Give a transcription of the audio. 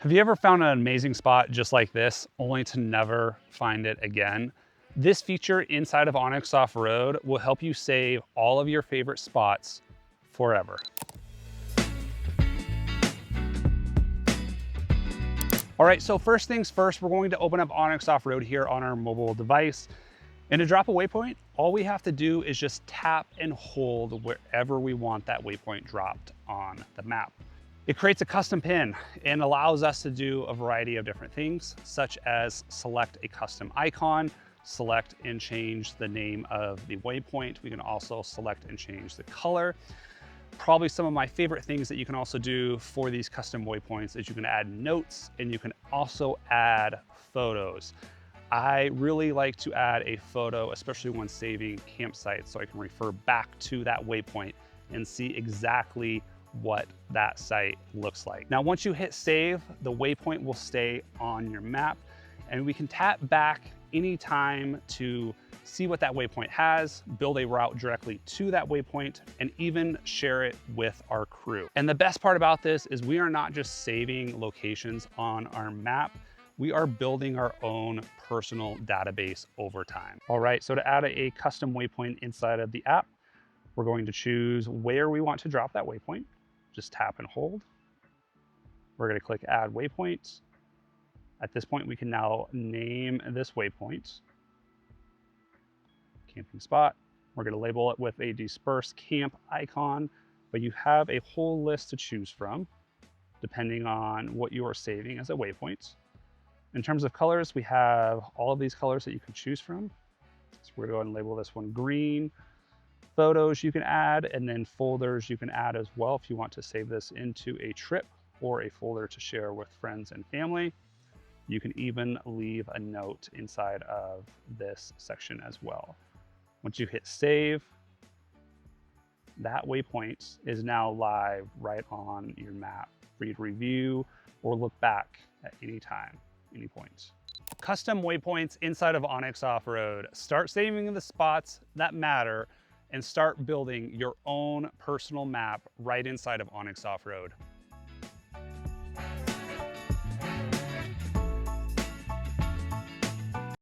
Have you ever found an amazing spot just like this, only to never find it again? This feature inside of onX Offroad will help you save all of your favorite spots forever. All right, so first things first, we're going to open up onX Offroad here on our mobile device. And to drop a waypoint, all we have to do is just tap and hold wherever we want that waypoint dropped on the map. It creates a custom pin and allows us to do a variety of different things, such as select a custom icon, select and change the name of the waypoint. We can also select and change the color. Probably some of my favorite things that you can also do for these custom waypoints is you can add notes and you can also add photos. I really like to add a photo, especially when saving campsites, so I can refer back to that waypoint and see exactly what that site looks like. Now, once you hit save, the waypoint will stay on your map, and we can tap back anytime to see what that waypoint has, build a route directly to that waypoint, and even share it with our crew. And the best part about this is we are not just saving locations on our map, we are building our own personal database over time. All right, so to add a custom waypoint inside of the app, we're going to choose where we want to drop that waypoint. Just tap and hold. We're going to click add waypoint. At this point, we can now name this waypoint camping spot. We're going to label it with a dispersed camp icon, but you have a whole list to choose from depending on what you are saving as a waypoint. In terms of colors, we have all of these colors that you can choose from. So we're going to go ahead and label this one green. Photos you can add, and then folders you can add as well if you want to save this into a trip or a folder to share with friends and family. You can even leave a note inside of this section as well. Once you hit save, that waypoint is now live right on your map for you to review or look back at any time, any point. Custom waypoints inside of onX Offroad. Start saving the spots that matter and start building your own personal map right inside of onX Offroad.